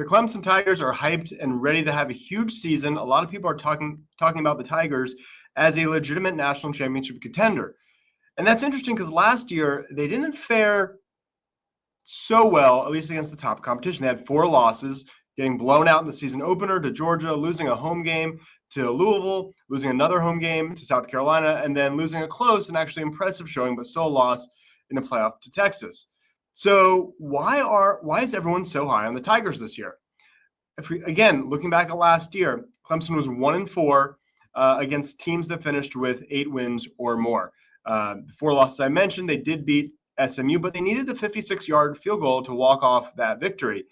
The Clemson Tigers are hyped and ready to have a huge season. A lot of people are talking about the Tigers as a legitimate national championship contender. And that's interesting because last year they didn't fare so well, at least against the top competition. They had 4 losses, getting blown out in the season opener to Georgia, losing a home game to Louisville, losing another home game to South Carolina, and then losing a close and actually impressive showing, but still a loss in the playoff to Texas. So why is everyone so high on the Tigers this year? Again, looking back at last year, Clemson was 1-4 against teams that finished with 8 wins or more. The 4 losses I mentioned, they did beat SMU, but they needed a 56-yard field goal to walk off that victory.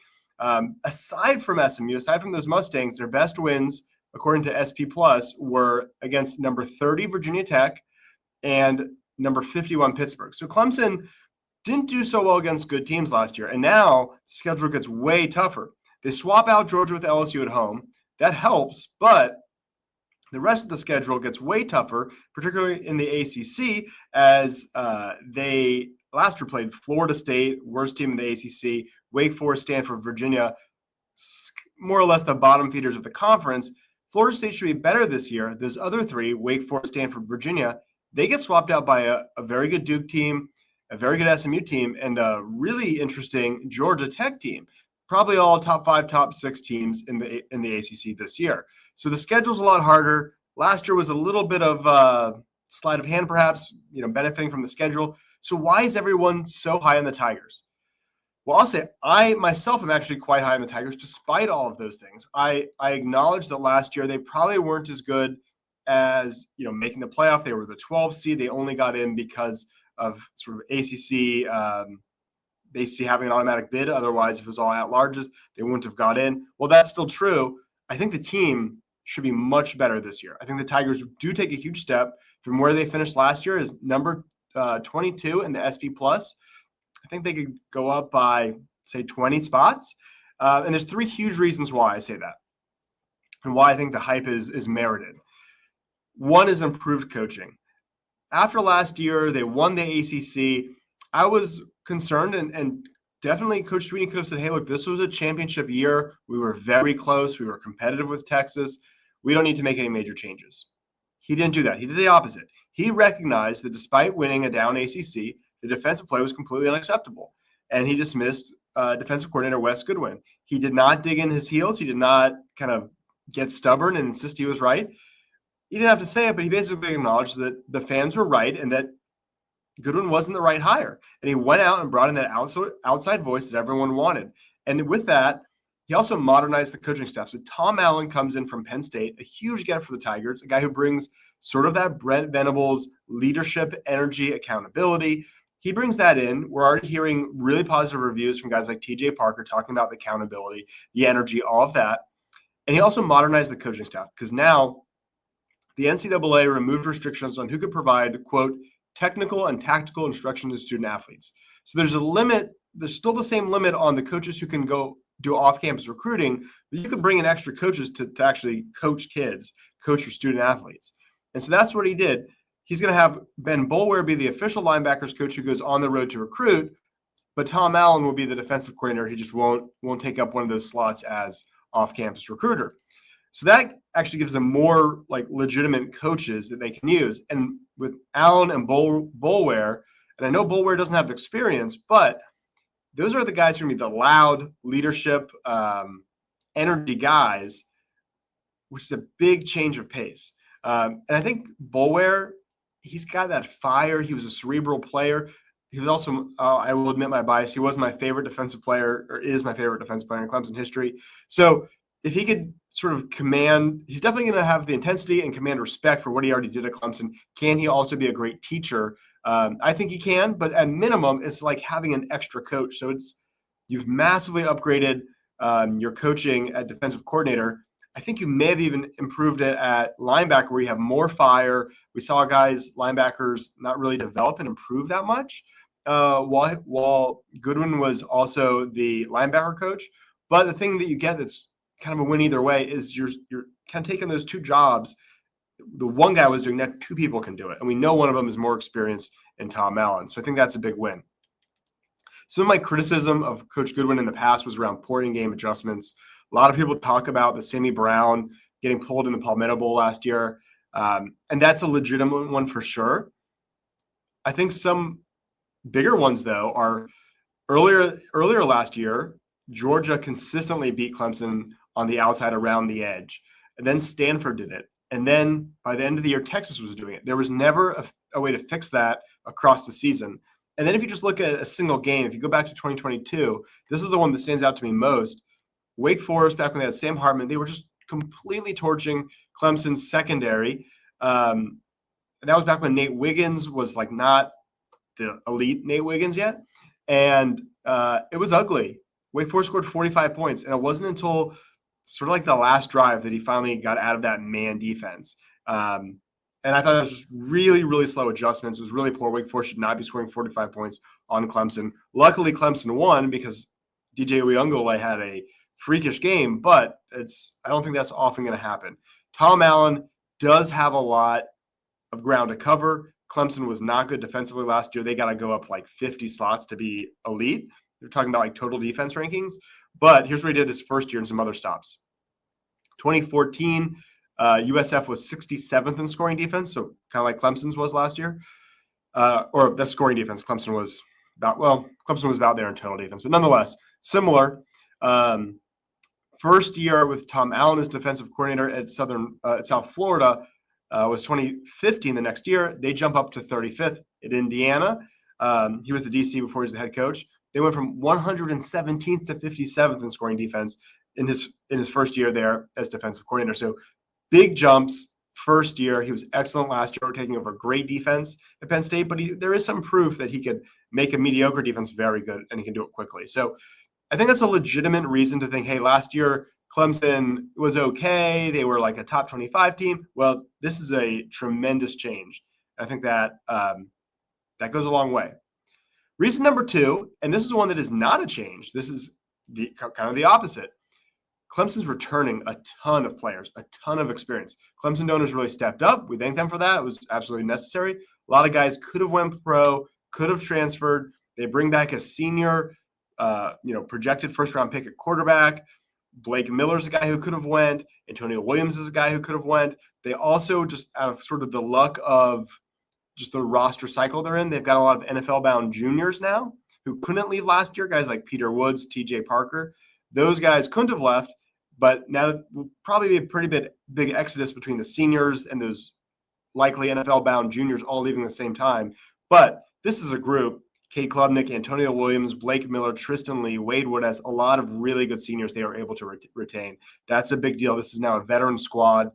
Aside from SMU, aside from those Mustangs, their best wins, according to SP Plus, were against number 30 Virginia Tech and number 51 Pittsburgh. So Clemson didn't do so well against good teams last year, and now the schedule gets way tougher. They swap out Georgia with LSU at home. That helps, but the rest of the schedule gets way tougher, particularly in the ACC, as they last year played Florida State, worst team in the ACC, Wake Forest, Stanford, Virginia, more or less the bottom feeders of the conference. Florida State should be better this year. Those other 3, Wake Forest, Stanford, Virginia, they get swapped out by a very good Duke team, a very good SMU team, and a really interesting Georgia Tech team. Probably all top 5, top 6 teams in the ACC this year. So the schedule's a lot harder. Last year was a little bit of sleight of hand, perhaps, benefiting from the schedule. So why is everyone so high on the Tigers? Well, I'll say I myself am actually quite high on the Tigers, despite all of those things. I acknowledge that last year they probably weren't as good as making the playoff. They were the 12th seed. They only got in because of sort of ACC. They see having an automatic bid. Otherwise, if it was all at-larges, they wouldn't have got in. Well, that's still true. I think the team should be much better this year. I think the Tigers do take a huge step from where they finished last year as number 22 in the SP Plus. I think they could go up by, say, 20 spots. And there's 3 huge reasons why I say that and why I think the hype is merited. One is improved coaching. After last year, they won the ACC. I was concerned, and definitely Coach Sweeney could have said, hey, look, this was a championship year. We were very close. We were competitive with Texas. We don't need to make any major changes. He didn't do that. He did the opposite. He recognized that despite winning a down ACC, the defensive play was completely unacceptable, and he dismissed defensive coordinator Wes Goodwin. He did not dig in his heels. He did not kind of get stubborn and insist he was right. He didn't have to say it, but he basically acknowledged that the fans were right and that Goodwin wasn't the right hire. And he went out and brought in that outside voice that everyone wanted. And with that, he also modernized the coaching staff. So Tom Allen comes in from Penn State, a huge get for the Tigers, a guy who brings sort of that Brent Venables leadership, energy, accountability. He brings that in. We're already hearing really positive reviews from guys like TJ Parker talking about the accountability, the energy, all of that. And he also modernized the coaching staff because now the NCAA removed restrictions on who could provide, quote, technical and tactical instruction to student athletes. So there's a limit. There's still the same limit on the coaches who can go do off-campus recruiting, but you can bring in extra coaches to actually coach kids, coach your student athletes. And so that's what he did. He's going to have Ben Boulware be the official linebackers coach who goes on the road to recruit, but Tom Allen will be the defensive coordinator. He just won't take up one of those slots as off-campus recruiter. So that actually gives them more like legitimate coaches that they can use. And with Allen and Boulware, and I know Boulware doesn't have the experience, but those are the guys who are going to be the loud leadership, energy guys, which is a big change of pace. And I think Boulware, he's got that fire. He was a cerebral player. He was also, I will admit my bias, he was my favorite defensive player, or is my favorite defensive player in Clemson history. So if he could sort of command, he's definitely going to have the intensity and command respect for what he already did at Clemson. Can he also be a great teacher? I think he can, but at minimum, it's like having an extra coach. So you've massively upgraded your coaching at defensive coordinator. I think you may have even improved it at linebacker where you have more fire. We saw linebackers not really develop and improve that much while Goodwin was also the linebacker coach. But the thing that you get that's kind of a win either way is you're kind of taking those 2 jobs. The one guy was doing that, 2 people can do it. And we know one of them is more experienced in Tom Allen. So I think that's a big win. Some of my criticism of Coach Goodwin in the past was around poor in-game adjustments. A lot of people talk about the Sammy Brown getting pulled in the Palmetto Bowl last year, and that's a legitimate one for sure. I think some bigger ones, though, are earlier last year, Georgia consistently beat Clemson on the outside around the edge, and then Stanford did it. And then by the end of the year, Texas was doing it. There was never a way to fix that across the season. And then if you just look at a single game, if you go back to 2022, this is the one that stands out to me most. Wake Forest, back when they had Sam Hartman, they were just completely torching Clemson's secondary. That was back when Nate Wiggins was like not the elite Nate Wiggins yet. And it was ugly. Wake Forest scored 45 points, and it wasn't until sort of like the last drive that he finally got out of that man defense. And I thought that was just really, really slow adjustments. It was really poor. Wake Forest should not be scoring 45 points on Clemson. Luckily, Clemson won because DJ Uyunglele had a freakish game, but I don't think that's often going to happen. Tom Allen does have a lot of ground to cover. Clemson was not good defensively last year. They got to go up like 50 slots to be elite. They're talking about like total defense rankings. But here's what he did his first year and some other stops. 2014, USF was 67th in scoring defense, so kind of like Clemson's was last year. Or the scoring defense, Clemson was about there in total defense, but nonetheless, similar. First year with Tom Allen as defensive coordinator at South Florida was 2015. The next year, they jump up to 35th at Indiana. He was the DC before he was the head coach. They went from 117th to 57th in scoring defense in his first year there as defensive coordinator. So big jumps first year. He was excellent last year, taking over great defense at Penn State, but there is some proof that he could make a mediocre defense very good, and he can do it quickly. So I think that's a legitimate reason to think, hey, last year Clemson was okay. They were like a top 25 team. Well, this is a tremendous change. I think that that goes a long way. Reason number two, and this is one that is not a change. This is kind of the opposite. Clemson's returning a ton of players, a ton of experience. Clemson donors really stepped up. We thank them for that. It was absolutely necessary. A lot of guys could have went pro, could have transferred. They bring back a senior, projected first-round pick at quarterback. Blake Miller's a guy who could have went. Antonio Williams is a guy who could have went. They also, just out of sort of the luck of just the roster cycle they're in, they've got a lot of NFL-bound juniors now who couldn't leave last year, guys like Peter Woods, TJ Parker. Those guys couldn't have left, but now will probably be a pretty big exodus between the seniors and those likely NFL-bound juniors all leaving at the same time. But this is a group, Cade Klubnik, Antonio Williams, Blake Miller, Tristan Lee, Wade Wood, has a lot of really good seniors they were able to retain. That's a big deal. This is now a veteran squad.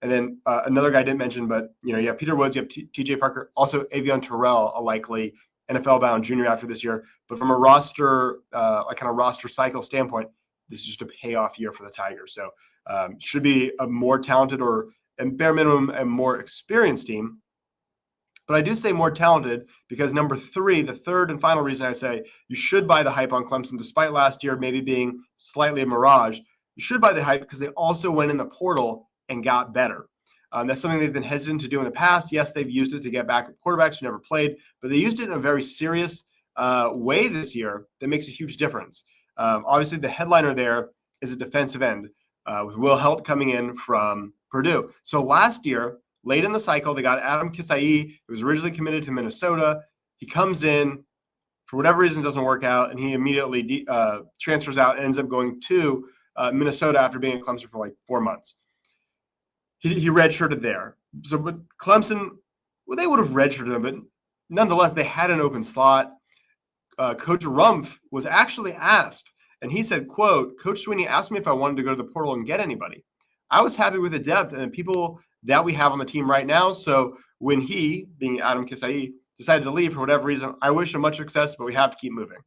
And then another guy I didn't mention, but you have Peter Woods, you have TJ Parker, also Avion Terrell, a likely NFL-bound junior after this year. But from a roster, roster cycle standpoint, this is just a payoff year for the Tigers. So should be a more talented or, at bare minimum, a more experienced team. But I do say more talented because number three, the third and final reason I say you should buy the hype on Clemson, despite last year maybe being slightly a mirage. You should buy the hype because they also went in the portal and got better. That's something they've been hesitant to do in the past. Yes, they've used it to get back at quarterbacks who never played, but they used it in a very serious way this year that makes a huge difference. Obviously, the headliner there is a defensive end with Will Heldt coming in from Purdue. So last year, late in the cycle, they got Adam Kisai, who was originally committed to Minnesota. He comes in, for whatever reason, doesn't work out, and he immediately transfers out and ends up going to Minnesota after being at Clemson for like 4 months. He redshirted there. So, but Clemson, well, they would have redshirted him, but nonetheless, they had an open slot. Coach Rumpf was actually asked, and he said, quote, Coach Sweeney asked me if I wanted to go to the portal and get anybody. I was happy with the depth and the people that we have on the team right now. So when he, being Adam Kisai, decided to leave for whatever reason, I wish him much success, but we have to keep moving.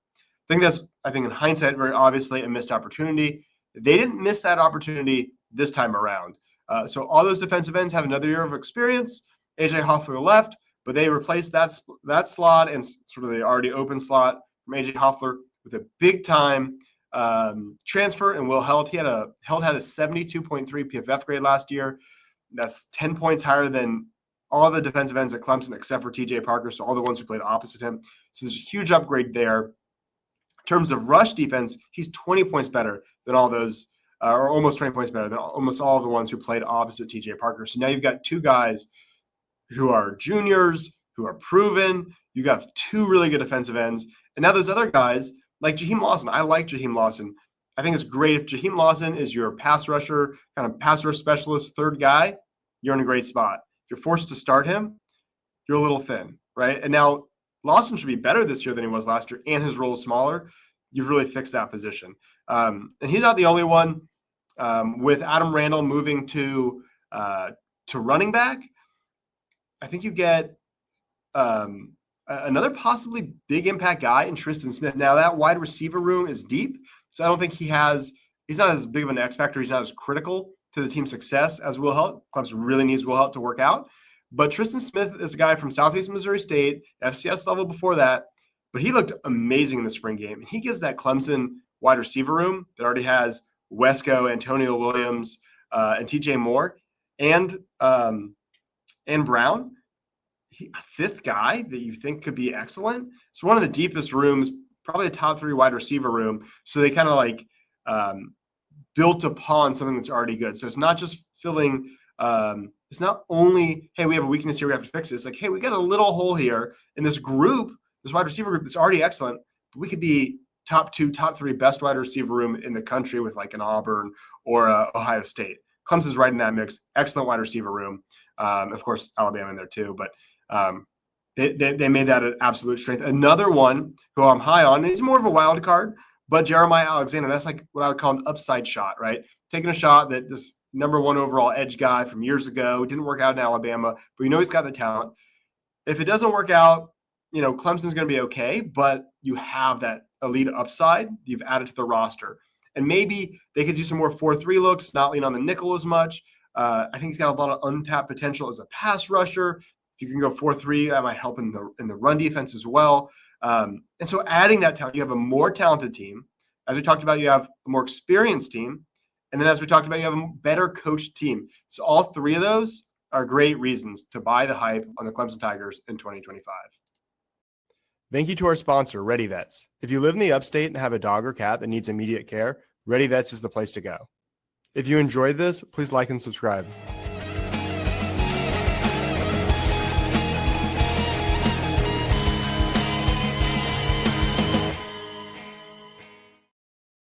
I think in hindsight, very obviously a missed opportunity. They didn't miss that opportunity this time around. So all those defensive ends have another year of experience. AJ Hoffler left, but they replaced that slot and sort of the already open slot from AJ Hoffler with a big-time transfer. And Will Heldt, Heldt had a 72.3 PFF grade last year. That's 10 points higher than all the defensive ends at Clemson except for TJ Parker, so all the ones who played opposite him. So there's a huge upgrade there. terms of rush defense, he's 20 points better than all those, or almost 20 points better than almost all of the ones who played opposite TJ Parker. So now you've got two guys who are juniors, who are proven. You got two really good defensive ends. And now those other guys, like Jaheim Lawson. I like Jaheim Lawson. I think it's great if Jaheim Lawson is your pass rusher, kind of pass rush specialist, third guy, you're in a great spot. If you're forced to start him, you're a little thin, right? And now Lawson should be better this year than he was last year, and his role is smaller. You've really fixed that position. And he's not the only one. With Adam Randall moving to running back, I think you get another possibly big impact guy in Tristan Smith. Now that wide receiver room is deep, so I don't think he's not as big of an X factor. He's not as critical to the team's success as Will Heldt. Clemson really needs Will Heldt to work out. But Tristan Smith is a guy from Southeast Missouri State, FCS level before that, but he looked amazing in the spring game. He gives that Clemson wide receiver room that already has Wesco, Antonio Williams, and TJ Moore, and Brown, a fifth guy that you think could be excellent. It's one of the deepest rooms, probably a top 3 wide receiver room. So they kind of like built upon something that's already good. So it's not just filling. It's not only, hey, we have a weakness here, we have to fix it. It's like, hey, we got a little hole here in this group, this wide receiver group that's already excellent, but we could be top 2, top 3 best wide receiver room in the country with like an Auburn or Ohio State. Clemson's right in that mix. Excellent wide receiver room. Of course, Alabama in there too, but they made that an absolute strength. Another one who I'm high on, he's more of a wild card, but Jeremiah Alexander. That's like what I would call an upside shot, right? Taking a shot that this number 1 overall edge guy from years ago didn't work out in Alabama, but he's got the talent. If it doesn't work out, Clemson's going to be okay, but you have that elite upside you've added to the roster. And maybe they could do some more 4-3 looks, not lean on the nickel as much. I think he's got a lot of untapped potential as a pass rusher. If you can go 4-3, that might help in the run defense as well. And so adding that talent, you have a more talented team. As we talked about, you have a more experienced team. And then as we talked about, you have a better coached team. So all 3 of those are great reasons to buy the hype on the Clemson Tigers in 2025. Thank you to our sponsor, Ready Vets. If you live in the upstate and have a dog or cat that needs immediate care, Ready Vets is the place to go. If you enjoyed this, please like and subscribe.